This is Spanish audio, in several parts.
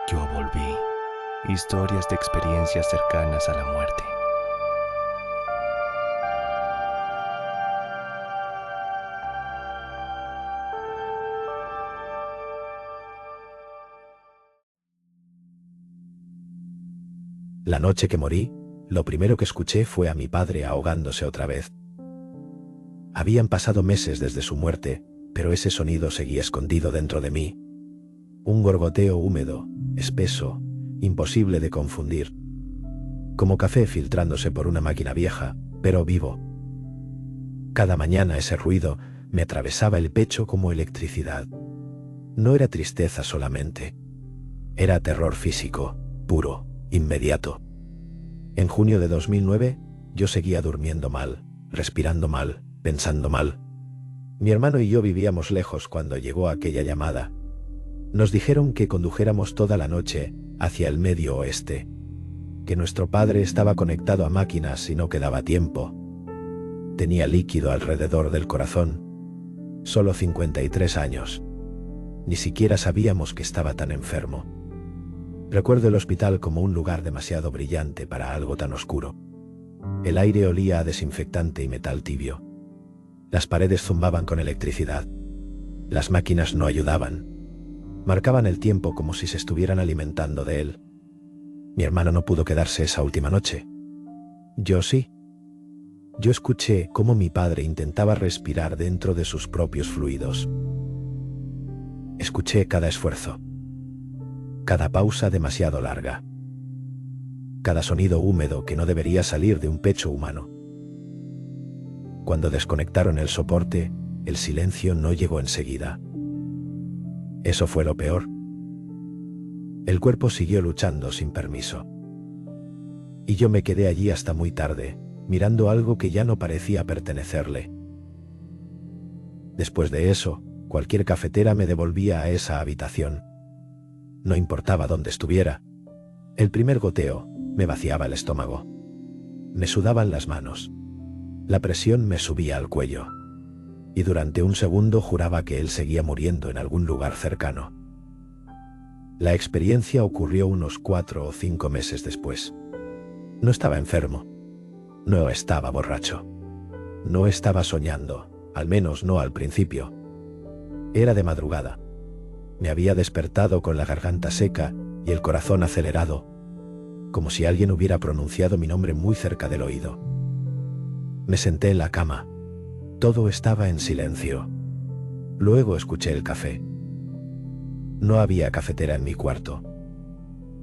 Yo volví. Historias de experiencias cercanas a la muerte. La noche que morí, lo primero que escuché fue a mi padre ahogándose otra vez. Habían pasado meses desde su muerte, pero ese sonido seguía escondido dentro de mí. Un gorgoteo húmedo, espeso, imposible de confundir. Como café filtrándose por una máquina vieja, pero vivo. Cada mañana ese ruido me atravesaba el pecho como electricidad. No era tristeza solamente. Era terror físico, puro, inmediato. En junio de 2009, yo seguía durmiendo mal, respirando mal, pensando mal. Mi hermano y yo vivíamos lejos cuando llegó aquella llamada. Nos dijeron que condujéramos toda la noche hacia el medio oeste, que nuestro padre estaba conectado a máquinas y no quedaba tiempo. Tenía líquido alrededor del corazón. Solo 53 años. Ni siquiera sabíamos que estaba tan enfermo. Recuerdo el hospital como un lugar demasiado brillante para algo tan oscuro. El aire olía a desinfectante y metal tibio. Las paredes zumbaban con electricidad. Las máquinas no ayudaban. Marcaban el tiempo como si se estuvieran alimentando de él. Mi hermano no pudo quedarse esa última noche. Yo sí. Yo escuché cómo mi padre intentaba respirar dentro de sus propios fluidos. Escuché cada esfuerzo. Cada pausa demasiado larga. Cada sonido húmedo que no debería salir de un pecho humano. Cuando desconectaron el soporte, el silencio no llegó enseguida. Eso fue lo peor. El cuerpo siguió luchando sin permiso. Y yo me quedé allí hasta muy tarde, mirando algo que ya no parecía pertenecerle. Después de eso, cualquier cafetera me devolvía a esa habitación. No importaba dónde estuviera. El primer goteo me vaciaba el estómago. Me sudaban las manos. La presión me subía al cuello. Y durante un segundo juraba que él seguía muriendo en algún lugar cercano. La experiencia ocurrió unos 4 o 5 meses después. No estaba enfermo. No estaba borracho. No estaba soñando, al menos no al principio. Era de madrugada. Me había despertado con la garganta seca y el corazón acelerado, como si alguien hubiera pronunciado mi nombre muy cerca del oído. Me senté en la cama. Todo estaba en silencio. Luego escuché el café. No había cafetera en mi cuarto.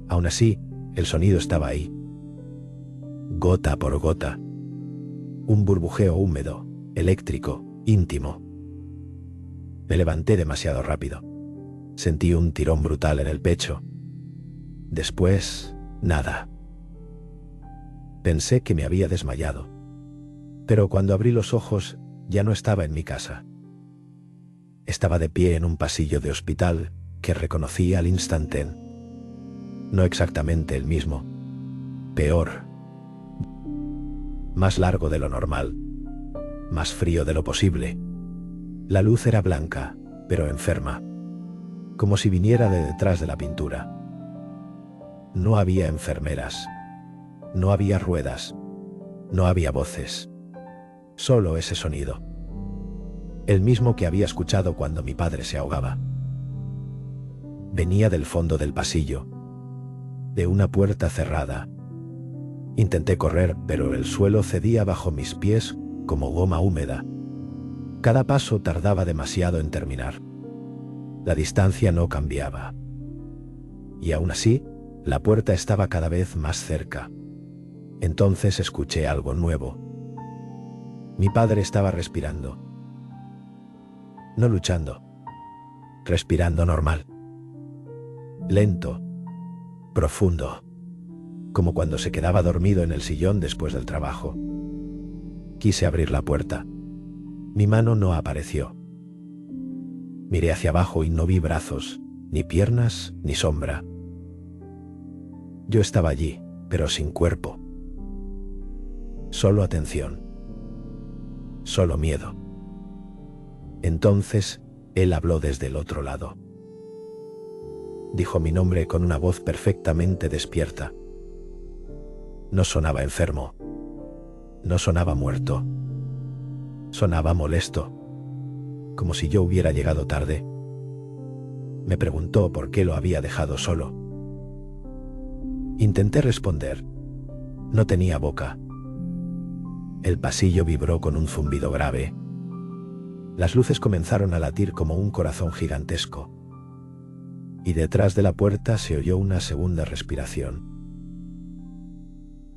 Aún así, el sonido estaba ahí. Gota por gota. Un burbujeo húmedo, eléctrico, íntimo. Me levanté demasiado rápido. Sentí un tirón brutal en el pecho. Después, nada. Pensé que me había desmayado. Pero cuando abrí los ojos, ya no estaba en mi casa. Estaba de pie en un pasillo de hospital que reconocí al instante. No exactamente el mismo. Peor. Más largo de lo normal. Más frío de lo posible. La luz era blanca, pero enferma. Como si viniera de detrás de la pintura. No había enfermeras. No había ruedas. No había voces. Solo ese sonido. El mismo que había escuchado cuando mi padre se ahogaba. Venía del fondo del pasillo. De una puerta cerrada. Intenté correr, pero el suelo cedía bajo mis pies como goma húmeda. Cada paso tardaba demasiado en terminar. La distancia no cambiaba. Y aún así, la puerta estaba cada vez más cerca. Entonces escuché algo nuevo. Mi padre estaba respirando. No luchando. Respirando normal. Lento. Profundo. Como cuando se quedaba dormido en el sillón después del trabajo. Quise abrir la puerta. Mi mano no apareció. Miré hacia abajo y no vi brazos, ni piernas, ni sombra. Yo estaba allí, pero sin cuerpo. Solo atención. Solo miedo. Entonces, él habló desde el otro lado. dijo mi nombre con una voz perfectamente despierta. No sonaba enfermo. No sonaba muerto. Sonaba molesto, como si yo hubiera llegado tarde. Me preguntó por qué lo había dejado solo. Intenté responder. No tenía boca. El pasillo vibró con un zumbido grave. Las luces comenzaron a latir como un corazón gigantesco. Y detrás de la puerta se oyó una segunda respiración.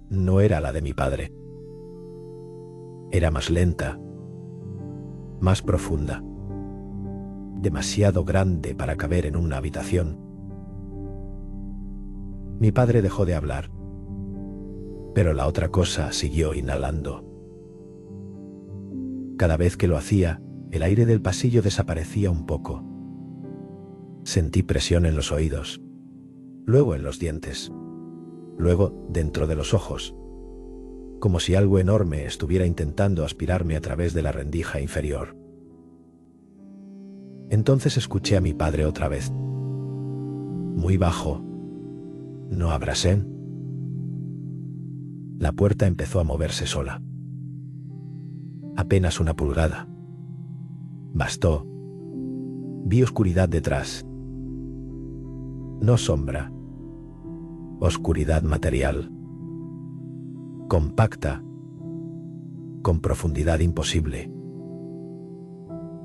No era la de mi padre. Era más lenta, más profunda, demasiado grande para caber en una habitación. Mi padre dejó de hablar, pero la otra cosa siguió inhalando. Cada vez que lo hacía, el aire del pasillo desaparecía un poco. Sentí presión en los oídos, luego en los dientes, luego dentro de los ojos, como si algo enorme estuviera intentando aspirarme a través de la rendija inferior. Entonces escuché a mi padre otra vez. Muy bajo. ¿No abrasé? La puerta empezó a moverse sola. Apenas una pulgada. Bastó. Vi oscuridad detrás. No sombra. Oscuridad material. Compacta. Con profundidad imposible.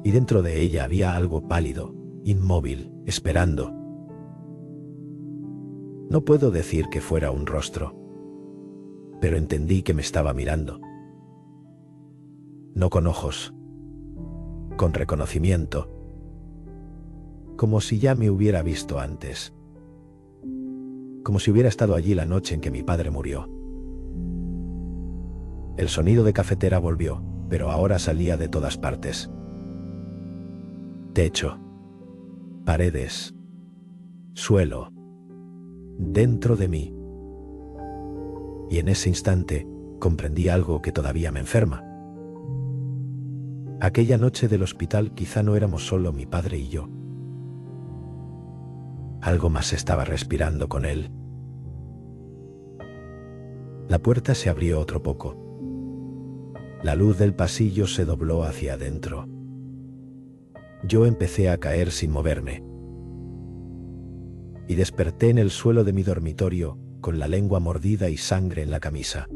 Y dentro de ella había algo pálido, inmóvil, esperando. No puedo decir que fuera un rostro, pero entendí que me estaba mirando. No con ojos, con reconocimiento, como si ya me hubiera visto antes, como si hubiera estado allí la noche en que mi padre murió. El sonido de cafetera volvió, pero ahora salía de todas partes. Techo, paredes, suelo, dentro de mí. Y en ese instante comprendí algo que todavía me enferma. Aquella noche del hospital quizá no éramos solo mi padre y yo. Algo más estaba respirando con él. La puerta se abrió otro poco. La luz del pasillo se dobló hacia adentro. Yo empecé a caer sin moverme. Y desperté en el suelo de mi dormitorio, con la lengua mordida y sangre en la camisa.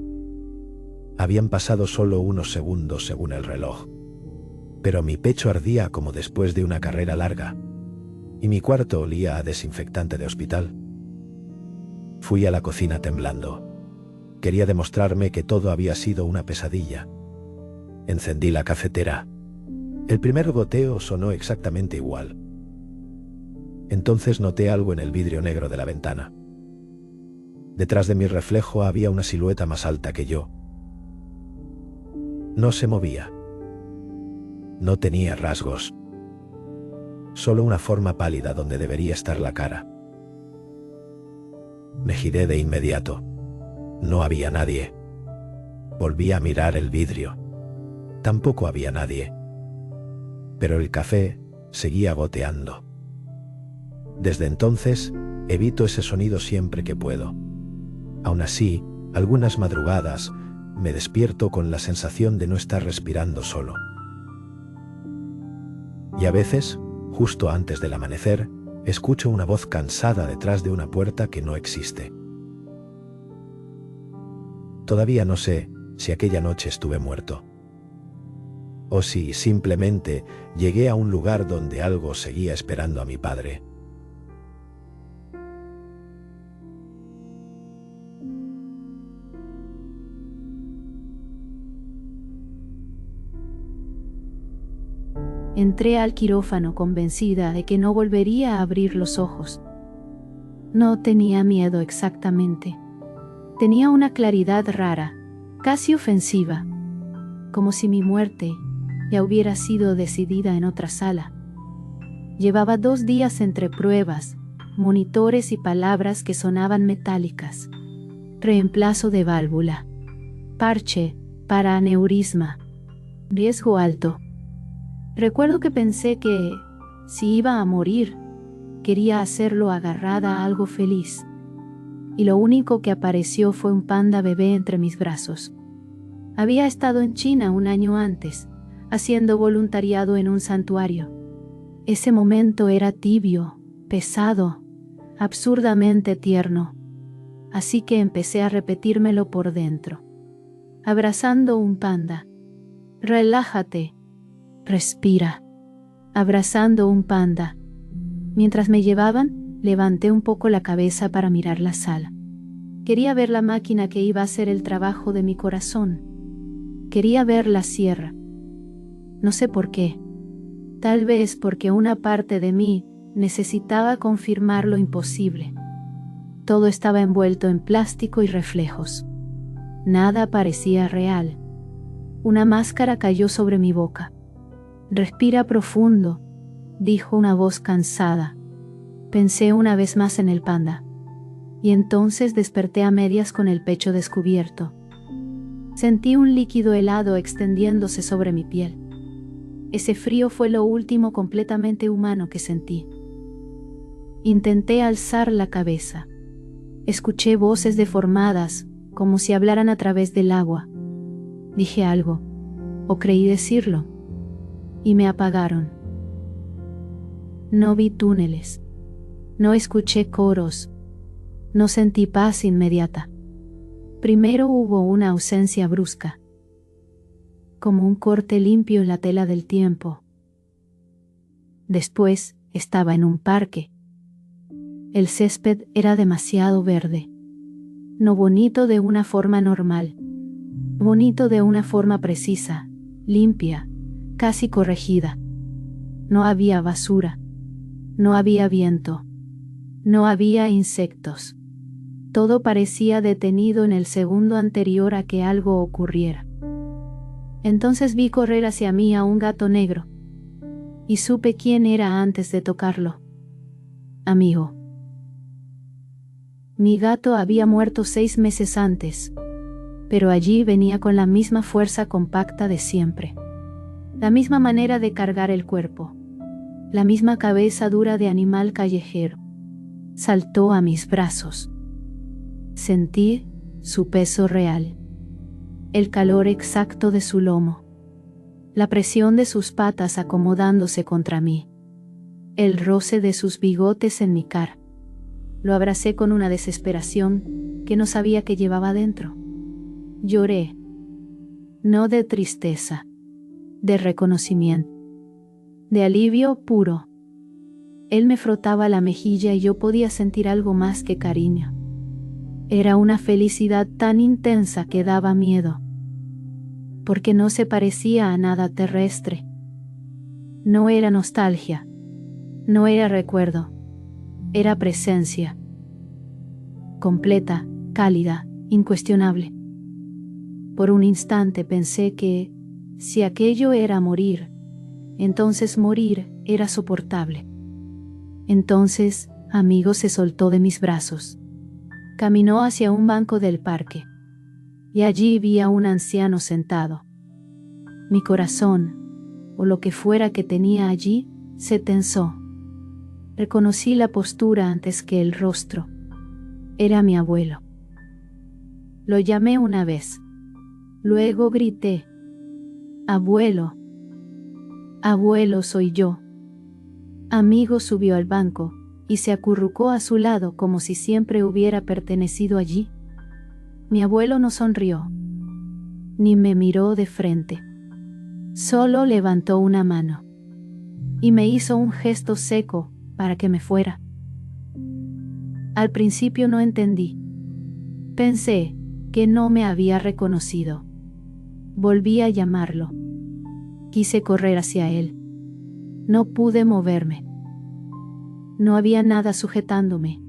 Habían pasado solo unos segundos según el reloj. Pero mi pecho ardía como después de una carrera larga. Y mi cuarto olía a desinfectante de hospital. Fui a la cocina temblando. Quería demostrarme que todo había sido una pesadilla. Encendí la cafetera. El primer goteo sonó exactamente igual. Entonces noté algo en el vidrio negro de la ventana. Detrás de mi reflejo había una silueta más alta que yo. No se movía. No tenía rasgos. Solo una forma pálida donde debería estar la cara. Me giré de inmediato. No había nadie. Volví a mirar el vidrio. Tampoco había nadie. Pero el café seguía goteando. Desde entonces, evito ese sonido siempre que puedo. Aún así, algunas madrugadas, me despierto con la sensación de no estar respirando solo. Y a veces, justo antes del amanecer, escucho una voz cansada detrás de una puerta que no existe. Todavía no sé si aquella noche estuve muerto. O si simplemente llegué a un lugar donde algo seguía esperando a mi padre. Entré al quirófano convencida de que no volvería a abrir los ojos. No tenía miedo exactamente. Tenía una claridad rara, casi ofensiva, como si mi muerte ya hubiera sido decidida en otra sala. Llevaba 2 días entre pruebas, monitores y palabras que sonaban metálicas. Reemplazo de válvula. Parche para aneurisma. Riesgo alto. Recuerdo que pensé que, si iba a morir, quería hacerlo agarrada a algo feliz. Y lo único que apareció fue un panda bebé entre mis brazos. Había estado en China un año antes, haciendo voluntariado en un santuario. Ese momento era tibio, pesado, absurdamente tierno. Así que empecé a repetírmelo por dentro. Abrazando un panda. Relájate. Respira. Abrazando un panda. Mientras me llevaban, levanté un poco la cabeza para mirar la sala. Quería ver la máquina que iba a hacer el trabajo de mi corazón. Quería ver la sierra. No sé por qué. Tal vez porque una parte de mí necesitaba confirmar lo imposible. Todo estaba envuelto en plástico y reflejos. Nada parecía real. Una máscara cayó sobre mi boca. Respira profundo, dijo una voz cansada. Pensé una vez más en el panda. Y entonces desperté a medias con el pecho descubierto. Sentí un líquido helado extendiéndose sobre mi piel. Ese frío fue lo último completamente humano que sentí. Intenté alzar la cabeza. Escuché voces deformadas, como si hablaran a través del agua. Dije algo, o creí decirlo, y me apagaron. No vi túneles. No escuché coros. No sentí paz inmediata. Primero hubo una ausencia brusca, como un corte limpio en la tela del tiempo. Después estaba en un parque. El césped era demasiado verde. No bonito de una forma normal. Bonito de una forma precisa, limpia, casi corregida. No había basura. No había viento. No había insectos. Todo parecía detenido en el segundo anterior a que algo ocurriera. Entonces vi correr hacia mí a un gato negro. Y supe quién era antes de tocarlo. Amigo. Mi gato había muerto 6 meses antes, pero allí venía con la misma fuerza compacta de siempre. La misma manera de cargar el cuerpo. La misma cabeza dura de animal callejero. Saltó a mis brazos. Sentí su peso real. El calor exacto de su lomo. La presión de sus patas acomodándose contra mí. El roce de sus bigotes en mi cara. Lo abracé con una desesperación que no sabía que llevaba dentro. Lloré. No de tristeza. De reconocimiento. De alivio puro. Él me frotaba la mejilla y yo podía sentir algo más que cariño. Era una felicidad tan intensa que daba miedo. Porque no se parecía a nada terrestre. No era nostalgia. No era recuerdo. Era presencia. Completa, cálida, incuestionable. Por un instante pensé que, si aquello era morir, entonces morir era soportable. Entonces, amigo se soltó de mis brazos. Caminó hacia un banco del parque. Y allí vi a un anciano sentado. Mi corazón, o lo que fuera que tenía allí, se tensó. Reconocí la postura antes que el rostro. Era mi abuelo. Lo llamé una vez. Luego grité: «Abuelo. Abuelo, soy yo». Amigo subió al banco y se acurrucó a su lado como si siempre hubiera pertenecido allí. Mi abuelo no sonrió, ni me miró de frente. Solo levantó una mano y me hizo un gesto seco para que me fuera. Al principio no entendí. Pensé que no me había reconocido. Volví a llamarlo. Quise correr hacia él. No pude moverme. No había nada sujetándome,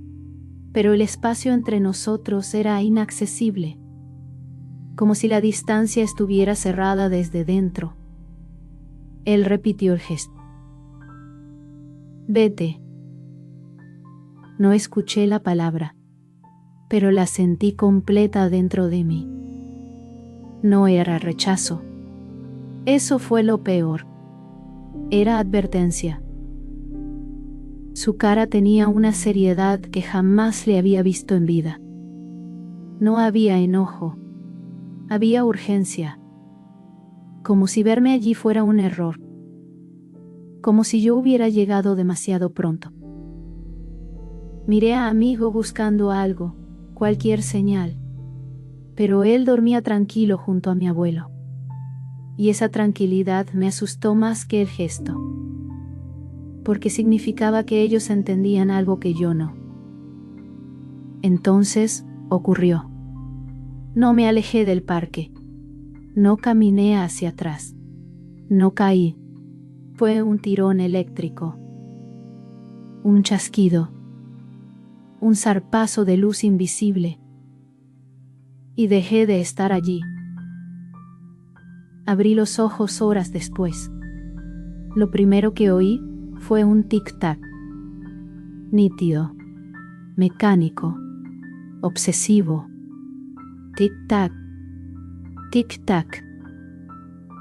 pero el espacio entre nosotros era inaccesible, como si la distancia estuviera cerrada desde dentro. Él repitió el gesto. «Vete». No escuché la palabra, pero la sentí completa dentro de mí. No era rechazo. Eso fue lo peor. Era advertencia. Su cara tenía una seriedad que jamás le había visto en vida. No había enojo, había urgencia, como si verme allí fuera un error, como si yo hubiera llegado demasiado pronto. Miré a amigo buscando algo, cualquier señal, pero él dormía tranquilo junto a mi abuelo. Y esa tranquilidad me asustó más que el gesto, porque significaba que ellos entendían algo que yo no. Entonces ocurrió. No me alejé del parque, no caminé hacia atrás, no caí. Fue un tirón eléctrico, un chasquido, un zarpazo de luz invisible, y dejé de estar allí. Abrí los ojos horas después. Lo primero que oí fue un tic-tac, nítido, mecánico, obsesivo. Tic-tac, tic-tac.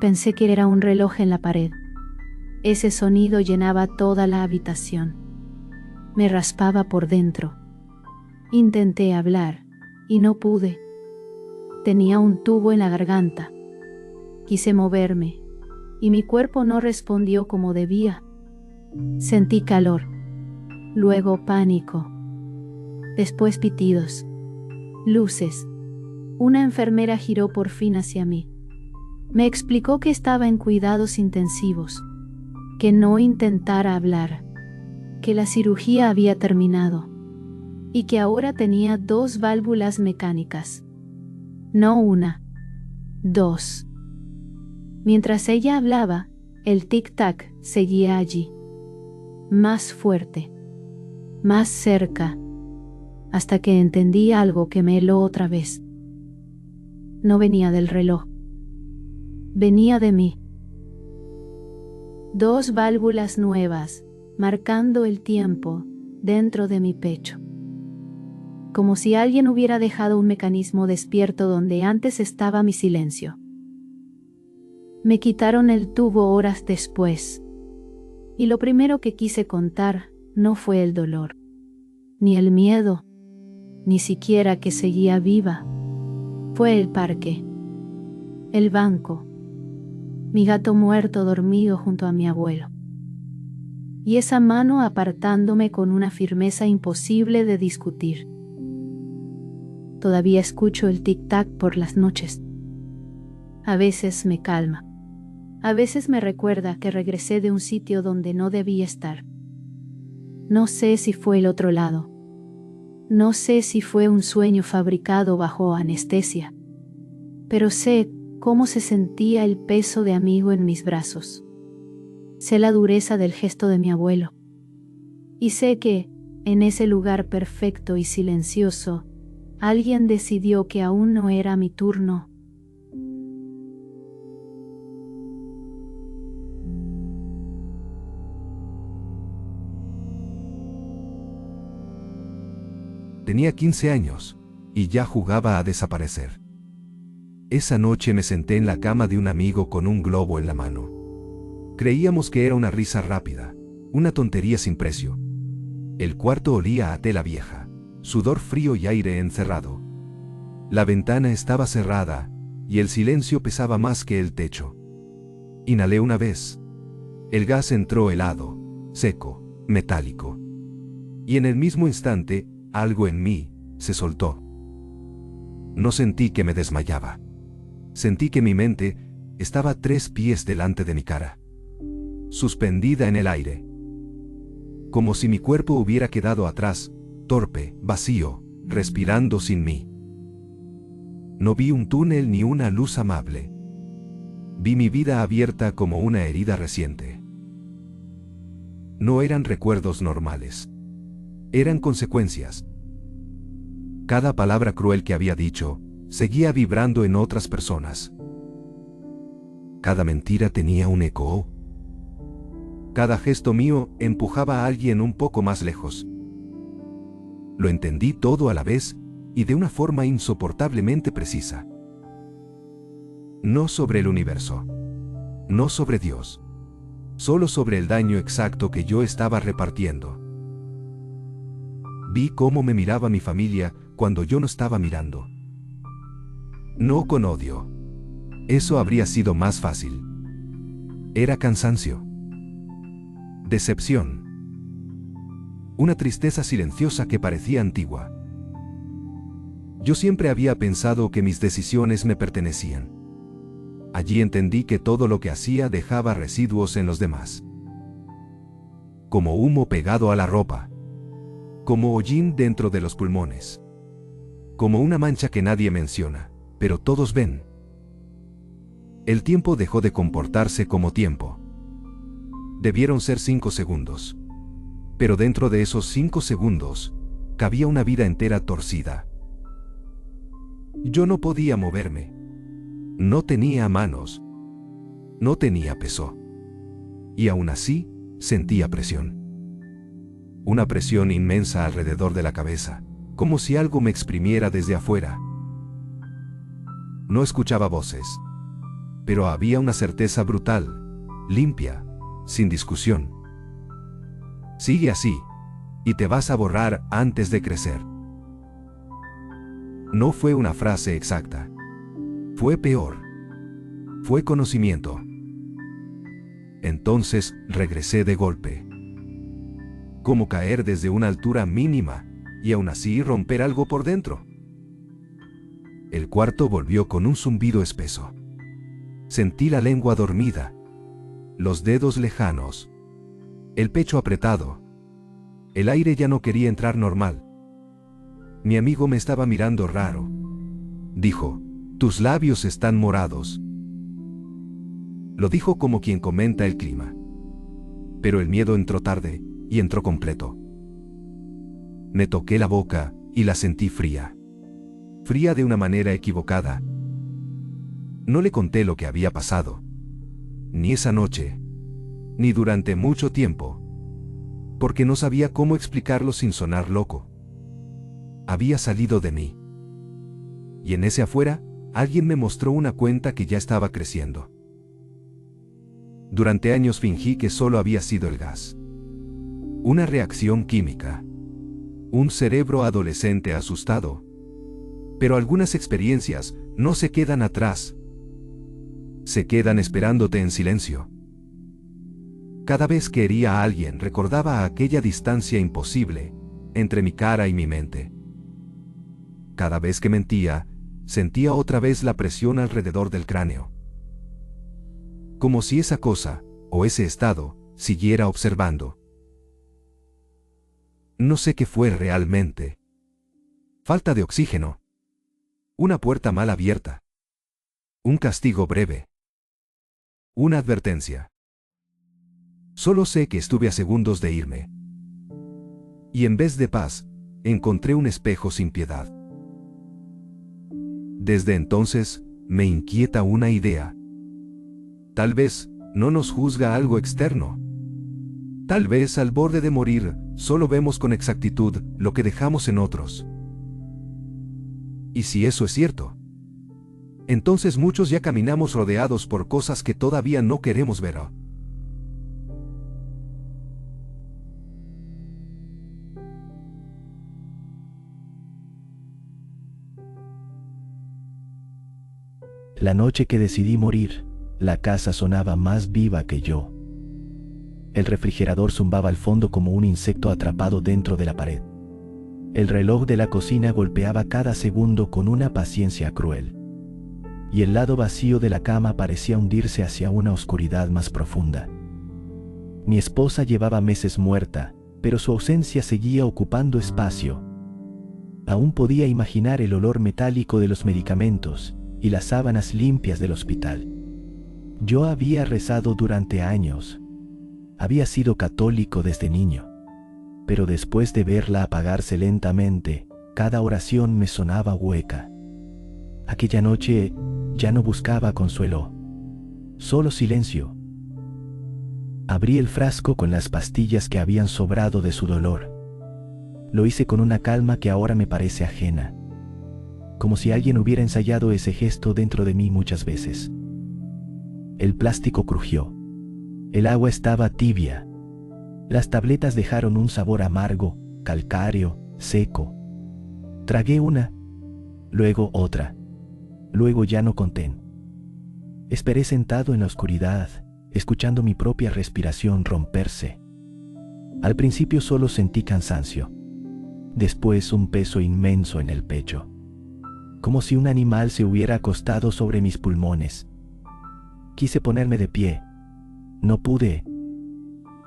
Pensé que era un reloj en la pared. Ese sonido llenaba toda la habitación. Me raspaba por dentro. Intenté hablar, y no pude. Tenía un tubo en la garganta. Quise moverme, y mi cuerpo no respondió como debía. Sentí calor, luego pánico, después pitidos, luces. Una enfermera giró por fin hacia mí. Me explicó que estaba en cuidados intensivos, que no intentara hablar, que la cirugía había terminado y que ahora tenía 2 válvulas mecánicas. No una, 2. Mientras ella hablaba, el tic-tac seguía allí, más fuerte, más cerca, hasta que entendí algo que me heló otra vez. No venía del reloj, venía de mí. 2 válvulas nuevas, marcando el tiempo dentro de mi pecho. Como si alguien hubiera dejado un mecanismo despierto donde antes estaba mi silencio. Me quitaron el tubo horas después, y lo primero que quise contar no fue el dolor, ni el miedo, ni siquiera que seguía viva. Fue el parque, el banco, mi gato muerto dormido junto a mi abuelo, y esa mano apartándome con una firmeza imposible de discutir. Todavía escucho el tic-tac por las noches. A veces me calma, a veces me recuerda que regresé de un sitio donde no debía estar. No sé si fue el otro lado. No sé si fue un sueño fabricado bajo anestesia, pero sé cómo se sentía el peso de amigo en mis brazos. Sé la dureza del gesto de mi abuelo. Y sé que, en ese lugar perfecto y silencioso, alguien decidió que aún no era mi turno. Tenía 15 años, y ya jugaba a desaparecer. Esa noche me senté en la cama de un amigo con un globo en la mano. Creíamos que era una risa rápida, una tontería sin precio. El cuarto olía a tela vieja, sudor frío y aire encerrado. La ventana estaba cerrada, y el silencio pesaba más que el techo. Inhalé una vez. El gas entró helado, seco, metálico. Y en el mismo instante, algo en mí se soltó. No sentí que me desmayaba. Sentí que mi mente estaba 3 pies delante de mi cara, suspendida en el aire. Como si mi cuerpo hubiera quedado atrás, torpe, vacío, respirando sin mí. No vi un túnel ni una luz amable. Vi mi vida abierta como una herida reciente. No eran recuerdos normales. Eran consecuencias. Cada palabra cruel que había dicho seguía vibrando en otras personas. Cada mentira tenía un eco. Cada gesto mío empujaba a alguien un poco más lejos. Lo entendí todo a la vez y de una forma insoportablemente precisa. No sobre el universo. No sobre Dios. Solo sobre el daño exacto que yo estaba repartiendo. Vi cómo me miraba mi familia cuando yo no estaba mirando. No con odio. Eso habría sido más fácil. Era cansancio. Decepción. Una tristeza silenciosa que parecía antigua. Yo siempre había pensado que mis decisiones me pertenecían. Allí entendí que todo lo que hacía dejaba residuos en los demás. Como humo pegado a la ropa. Como hollín dentro de los pulmones. Como una mancha que nadie menciona, pero todos ven. El tiempo dejó de comportarse como tiempo. Debieron ser 5 segundos. Pero dentro de esos 5 segundos, cabía una vida entera torcida. Yo no podía moverme. No tenía manos. No tenía peso. Y aún así, sentía presión. Una presión inmensa alrededor de la cabeza, como si algo me exprimiera desde afuera. No escuchaba voces. Pero había una certeza brutal, limpia, sin discusión. Sigue así, y te vas a borrar antes de crecer. No fue una frase exacta. Fue peor. Fue conocimiento. Entonces regresé de golpe. Como caer desde una altura mínima, y aún así romper algo por dentro. El cuarto volvió con un zumbido espeso. Sentí la lengua dormida, los dedos lejanos, el pecho apretado. El aire ya no quería entrar normal. Mi amigo me estaba mirando raro. Dijo, tus labios están morados. Lo dijo como quien comenta el clima. Pero el miedo entró tarde, y entró completo. Me toqué la boca, y la sentí fría. Fría de una manera equivocada. No le conté lo que había pasado. Ni esa noche. Ni durante mucho tiempo. Porque no sabía cómo explicarlo sin sonar loco. Había salido de mí. Y en ese afuera, alguien me mostró una cuenta que ya estaba creciendo. Durante años fingí que solo había sido el gas. Una reacción química. Un cerebro adolescente asustado. Pero algunas experiencias no se quedan atrás. Se quedan esperándote en silencio. Cada vez que hería a alguien recordaba aquella distancia imposible entre mi cara y mi mente. Cada vez que mentía, sentía otra vez la presión alrededor del cráneo. Como si esa cosa, o ese estado, siguiera observando. No sé qué fue realmente. Falta de oxígeno. Una puerta mal abierta. Un castigo breve. Una advertencia. Solo sé que estuve a segundos de irme. Y en vez de paz, encontré un espejo sin piedad. Desde entonces, me inquieta una idea. Tal vez, no nos juzga algo externo. Tal vez al borde de morir, solo vemos con exactitud lo que dejamos en otros. ¿Y si eso es cierto? Entonces muchos ya caminamos rodeados por cosas que todavía no queremos ver. La noche que decidí morir, la casa sonaba más viva que yo. El refrigerador zumbaba al fondo como un insecto atrapado dentro de la pared. El reloj de la cocina golpeaba cada segundo con una paciencia cruel. Y el lado vacío de la cama parecía hundirse hacia una oscuridad más profunda. Mi esposa llevaba meses muerta, pero su ausencia seguía ocupando espacio. Aún podía imaginar el olor metálico de los medicamentos y las sábanas limpias del hospital. Yo había rezado durante años. Había sido católico desde niño. Pero después de verla apagarse lentamente, cada oración me sonaba hueca. Aquella noche ya no buscaba consuelo, solo silencio. Abrí el frasco con las pastillas que habían sobrado de su dolor. Lo hice con una calma que ahora me parece ajena, como si alguien hubiera ensayado ese gesto dentro de mí muchas veces. El plástico crujió. El agua estaba tibia. Las tabletas dejaron un sabor amargo, calcáreo, seco. Tragué una, luego otra, luego ya no conté. Esperé sentado en la oscuridad, escuchando mi propia respiración romperse. Al principio solo sentí cansancio, después un peso inmenso en el pecho, como si un animal se hubiera acostado sobre mis pulmones. Quise ponerme de pie, no pude.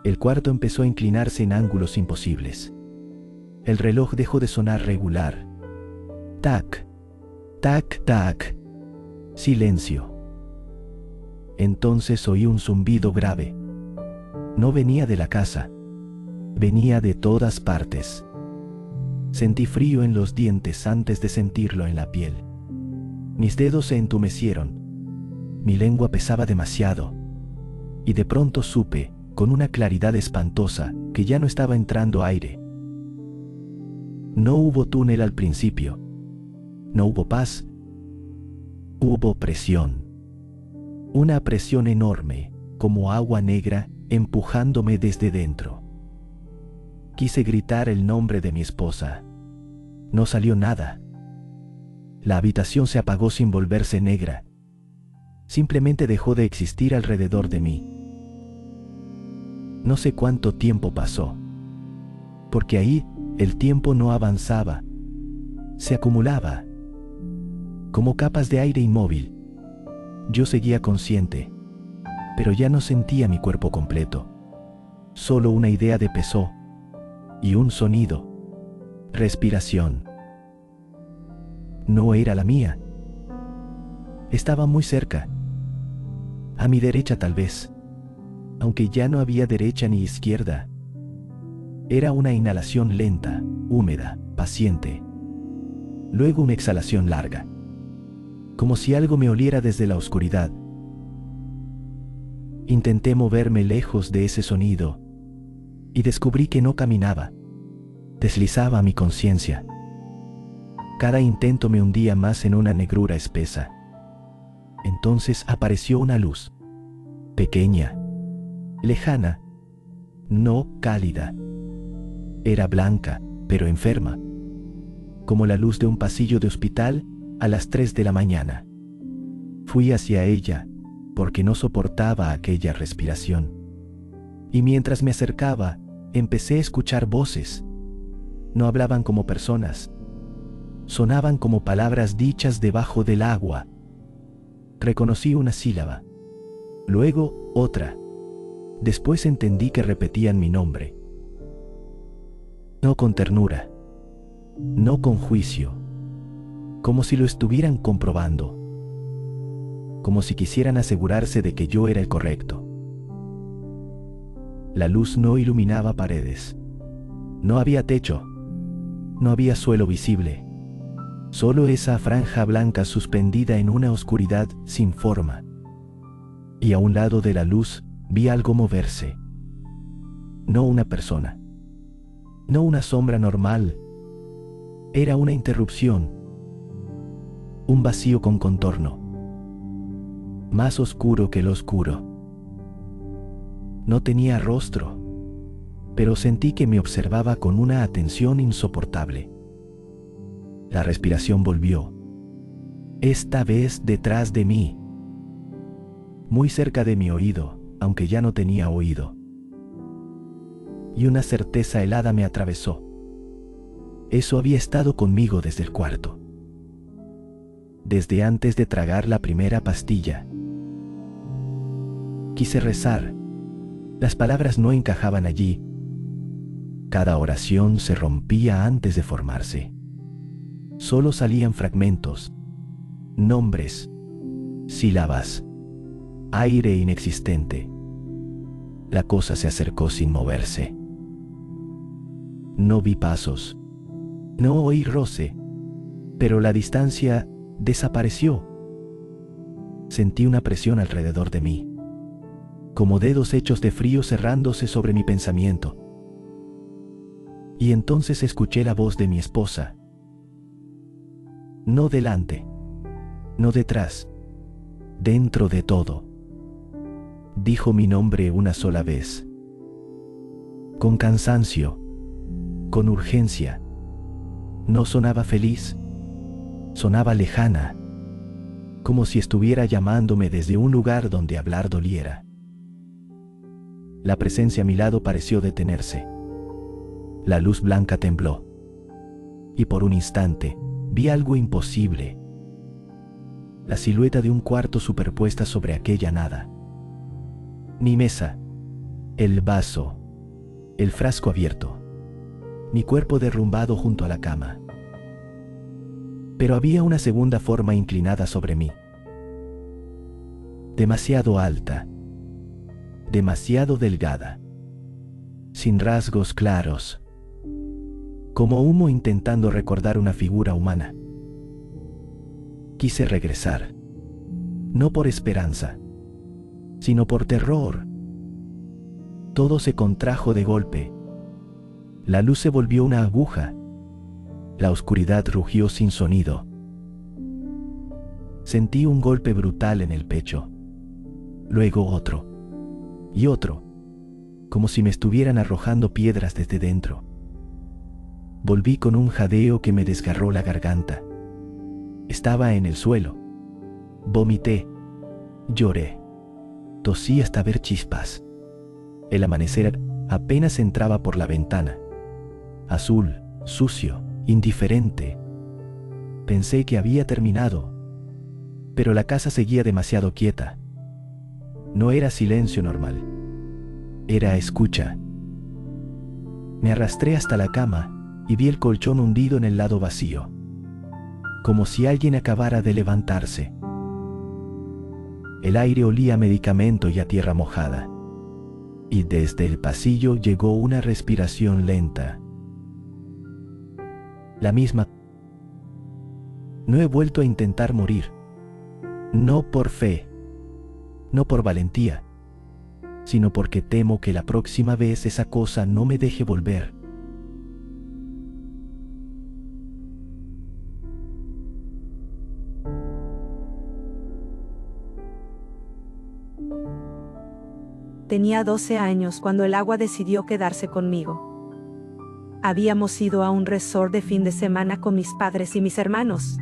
El cuarto empezó a inclinarse en ángulos imposibles. El reloj dejó de sonar regular. Tac, tac, tac. Silencio. Entonces oí un zumbido grave. No venía de la casa, venía de todas partes. Sentí frío en los dientes antes de sentirlo en la piel. Mis dedos se entumecieron. Mi lengua pesaba demasiado. Y de pronto supe, con una claridad espantosa, que ya no estaba entrando aire. No hubo túnel al principio. No hubo paz. Hubo presión. Una presión enorme, como agua negra, empujándome desde dentro. Quise gritar el nombre de mi esposa. No salió nada. La habitación se apagó sin volverse negra. Simplemente dejó de existir alrededor de mí. No sé cuánto tiempo pasó, porque ahí el tiempo no avanzaba, se acumulaba, como capas de aire inmóvil. Yo seguía consciente, pero ya no sentía mi cuerpo completo. Solo una idea de peso y un sonido. Respiración. No era la mía. Estaba muy cerca. A mi derecha tal vez, aunque ya no había derecha ni izquierda. Era una inhalación lenta, húmeda, paciente. Luego una exhalación larga, como si algo me oliera desde la oscuridad. Intenté moverme lejos de ese sonido y descubrí que no caminaba. Deslizaba mi conciencia. Cada intento me hundía más en una negrura espesa. Entonces apareció una luz, pequeña, lejana, no cálida. Era blanca, pero enferma, como la luz de un pasillo de hospital a las 3 de la mañana. Fui hacia ella, porque no soportaba aquella respiración. Y mientras me acercaba, empecé a escuchar voces. No hablaban como personas. Sonaban como palabras dichas debajo del agua. Reconocí una sílaba, luego otra. Después entendí que repetían mi nombre. No con ternura, no con juicio, como si lo estuvieran comprobando, como si quisieran asegurarse de que yo era el correcto. La luz no iluminaba paredes, no había techo, no había suelo visible, solo esa franja blanca suspendida en una oscuridad sin forma. Y a un lado de la luz vi algo moverse. No una persona, no una sombra normal. Era una interrupción, un vacío con contorno, más oscuro que lo oscuro. No tenía rostro, pero sentí que me observaba con una atención insoportable. La respiración volvió, esta vez detrás de mí, muy cerca de mi oído, aunque ya no tenía oído. Y una certeza helada me atravesó. Eso había estado conmigo desde el cuarto, desde antes de tragar la primera pastilla. Quise rezar. Las palabras no encajaban allí. Cada oración se rompía antes de formarse. Solo salían fragmentos, nombres, sílabas, aire inexistente. La cosa se acercó sin moverse. No vi pasos, no oí roce, pero la distancia desapareció. Sentí una presión alrededor de mí, como dedos hechos de frío cerrándose sobre mi pensamiento. Y entonces escuché la voz de mi esposa. No delante, no detrás, dentro de todo. Dijo mi nombre una sola vez, con cansancio, con urgencia, No sonaba feliz, sonaba lejana, como si estuviera llamándome desde un lugar donde hablar doliera. La presencia a mi lado pareció detenerse. La luz blanca tembló. Y por un instante, vi algo imposible. La silueta de un cuarto superpuesta sobre aquella nada. Mi mesa, el vaso, el frasco abierto, mi cuerpo derrumbado junto a la cama. Pero había una segunda forma inclinada sobre mí. Demasiado alta, demasiado delgada, sin rasgos claros, como humo intentando recordar una figura humana. Quise regresar, no por esperanza, sino por terror. Todo se contrajo de golpe. La luz se volvió una aguja. La oscuridad rugió sin sonido. Sentí un golpe brutal en el pecho, luego otro, y otro, como si me estuvieran arrojando piedras desde dentro. Volví con un jadeo que me desgarró la garganta. Estaba en el suelo. Vomité, lloré, tosí hasta ver chispas. El amanecer apenas entraba por la ventana. Azul, sucio, indiferente. Pensé que había terminado, pero la casa seguía demasiado quieta. No era silencio normal, era escucha. Me arrastré hasta la cama y vi el colchón hundido en el lado vacío, como si alguien acabara de levantarse. El aire olía a medicamento y a tierra mojada, y desde el pasillo llegó una respiración lenta. La misma. No he vuelto a intentar morir. No por fe, no por valentía, sino porque temo que la próxima vez esa cosa no me deje volver. Tenía 12 años cuando el agua decidió quedarse conmigo. Habíamos ido a un resort de fin de semana con mis padres y mis hermanos.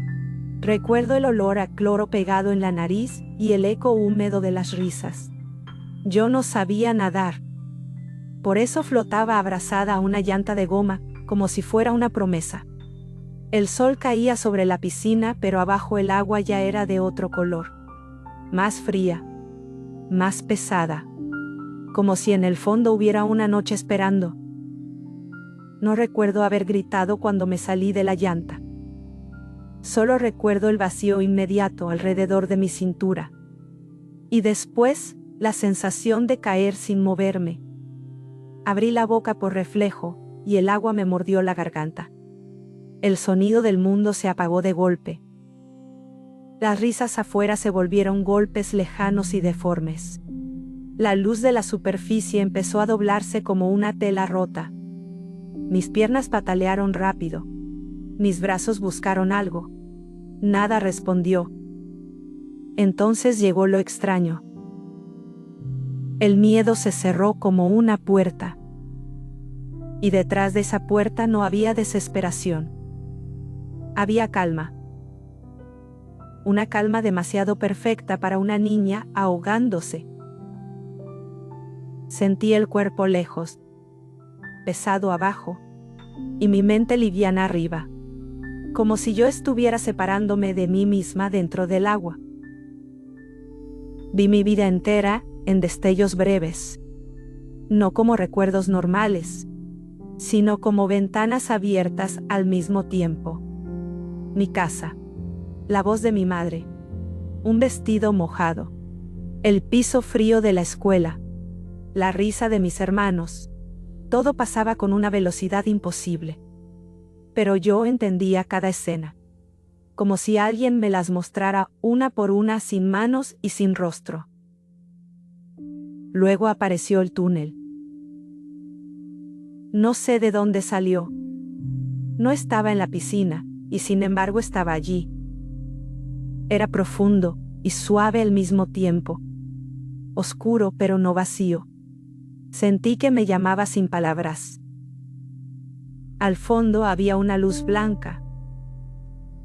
Recuerdo el olor a cloro pegado en la nariz y el eco húmedo de las risas. Yo no sabía nadar. Por eso flotaba abrazada a una llanta de goma, como si fuera una promesa. El sol caía sobre la piscina, pero abajo el agua ya era de otro color. Más fría, más pesada. Como si en el fondo hubiera una noche esperando. No recuerdo haber gritado cuando me salí de la llanta. Solo recuerdo el vacío inmediato alrededor de mi cintura. Y después, la sensación de caer sin moverme. Abrí la boca por reflejo, y el agua me mordió la garganta. El sonido del mundo se apagó de golpe. Las risas afuera se volvieron golpes lejanos y deformes. La luz de la superficie empezó a doblarse como una tela rota. Mis piernas patalearon rápido. Mis brazos buscaron algo. Nada respondió. Entonces llegó lo extraño. El miedo se cerró como una puerta. Y detrás de esa puerta no había desesperación. Había calma. Una calma demasiado perfecta para una niña ahogándose. Sentí el cuerpo lejos, pesado abajo, y mi mente liviana arriba, como si yo estuviera separándome de mí misma dentro del agua. Vi mi vida entera en destellos breves, no como recuerdos normales, sino como ventanas abiertas al mismo tiempo. Mi casa, la voz de mi madre, un vestido mojado, el piso frío de la escuela, la risa de mis hermanos. Todo pasaba con una velocidad imposible. Pero yo entendía cada escena, como si alguien me las mostrara una por una sin manos y sin rostro. Luego apareció el túnel. No sé de dónde salió. No estaba en la piscina, y sin embargo estaba allí. Era profundo y suave al mismo tiempo. Oscuro pero no vacío. Sentí que me llamaba sin palabras. Al fondo había una luz blanca,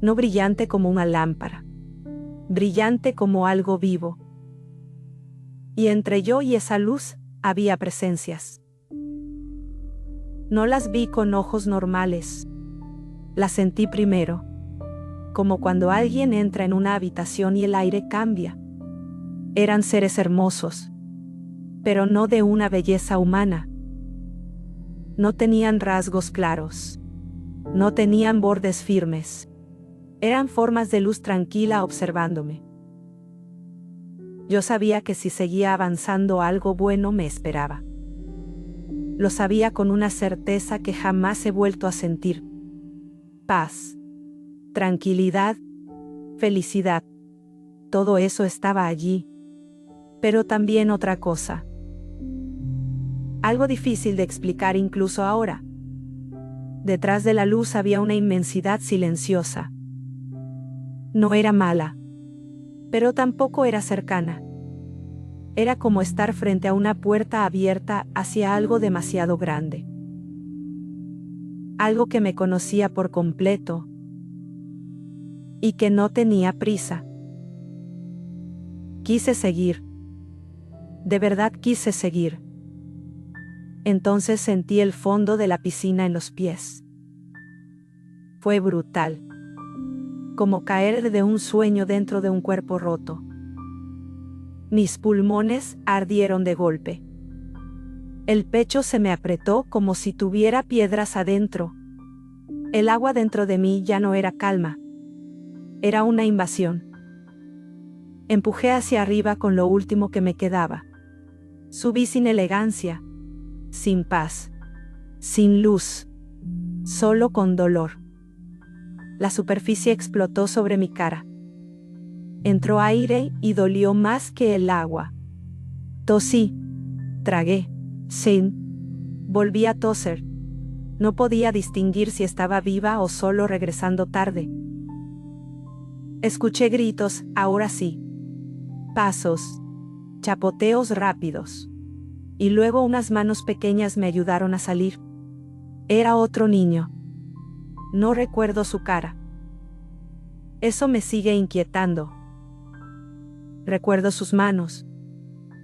no brillante como una lámpara, brillante como algo vivo. Y entre yo y esa luz había presencias. No las vi con ojos normales. Las sentí primero, como cuando alguien entra en una habitación y el aire cambia. Eran seres hermosos, pero no de una belleza humana. No tenían rasgos claros. No tenían bordes firmes. Eran formas de luz tranquila observándome. Yo sabía que si seguía avanzando algo bueno me esperaba. Lo sabía con una certeza que jamás he vuelto a sentir. Paz, tranquilidad, felicidad. Todo eso estaba allí. Pero también otra cosa. Algo difícil de explicar incluso ahora. Detrás de la luz había una inmensidad silenciosa. No era mala, pero tampoco era cercana. Era como estar frente a una puerta abierta hacia algo demasiado grande. Algo que me conocía por completo y que no tenía prisa. Quise seguir. De verdad quise seguir. Entonces sentí el fondo de la piscina en los pies. Fue brutal. Como caer de un sueño dentro de un cuerpo roto. Mis pulmones ardieron de golpe. El pecho se me apretó como si tuviera piedras adentro. El agua dentro de mí ya no era calma. Era una invasión. Empujé hacia arriba con lo último que me quedaba. Subí sin elegancia, sin paz, sin luz, solo con dolor. La superficie explotó sobre mi cara. Entró aire y dolió más que el agua. Tosí, tragué, volví a toser. No podía distinguir si estaba viva o solo regresando tarde. Escuché gritos, ahora sí. Pasos, chapoteos rápidos. Y luego unas manos pequeñas me ayudaron a salir. Era otro niño. No recuerdo su cara. Eso me sigue inquietando. Recuerdo sus manos.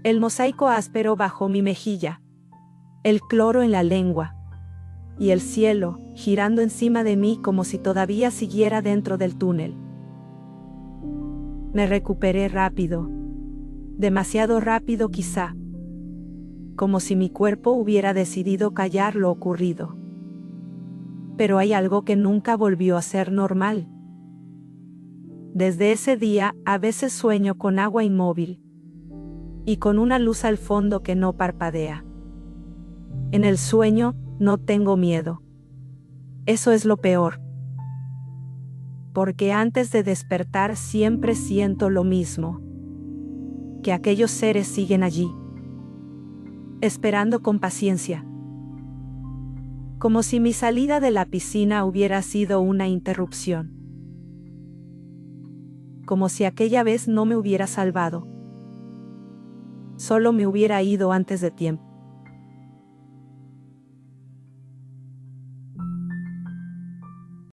El mosaico áspero bajo mi mejilla. El cloro en la lengua. Y el cielo, girando encima de mí como si todavía siguiera dentro del túnel. Me recuperé rápido. Demasiado rápido quizá. Como si mi cuerpo hubiera decidido callar lo ocurrido. Pero hay algo que nunca volvió a ser normal. Desde ese día, a veces sueño con agua inmóvil. Y con una luz al fondo que no parpadea. En el sueño, no tengo miedo. Eso es lo peor. Porque antes de despertar siempre siento lo mismo. Que aquellos seres siguen allí. Esperando con paciencia. Como si mi salida de la piscina hubiera sido una interrupción. Como si aquella vez no me hubiera salvado. Solo me hubiera ido antes de tiempo.